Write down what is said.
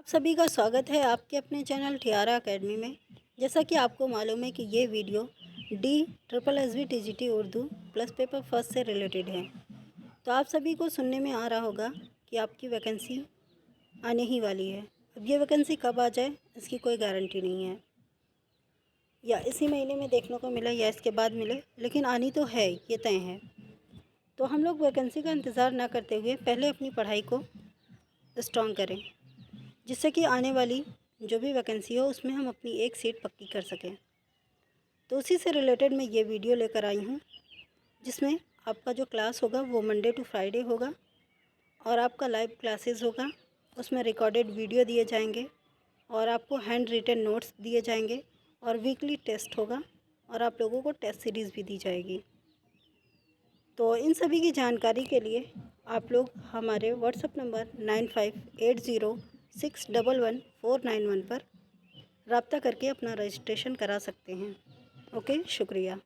आप सभी का स्वागत है आपके अपने चैनल ठियारा एकेडमी में। जैसा कि आपको मालूम है कि ये video DSSB TGT Urdu plus paper first से रिलेटेड है। तो आप सभी को सुनने में आ रहा होगा कि आपकी वैकेंसी आने ही वाली है। अब ये वैकेंसी कब आ जाए इसकी कोई गारंटी नहीं है, या इसी महीने में देखने को मिले या इसके बाद मिले, लेकिन आनी तो है, ये तय है। तो हम लोग वैकेंसी का इंतज़ार ना करते हुए पहले अपनी पढ़ाई को स्ट्रॉन्ग करें, जिससे कि आने वाली जो भी वैकेंसी हो उसमें हम अपनी एक सीट पक्की कर सकें। तो उसी से रिलेटेड मैं ये वीडियो लेकर आई हूँ, जिसमें आपका जो क्लास होगा वो मंडे टू फ्राइडे होगा और आपका लाइव क्लासेस होगा। उसमें रिकॉर्डेड वीडियो दिए जाएंगे और आपको हैंड रिटन नोट्स दिए जाएंगे और वीकली टेस्ट होगा और आप लोगों को टेस्ट सीरीज़ भी दी जाएगी। तो इन सभी की जानकारी के लिए आप लोग हमारे व्हाट्सएप नंबर 9580611491 पर रब्ता करके अपना रजिस्ट्रेशन करा सकते हैं। ओके, शुक्रिया।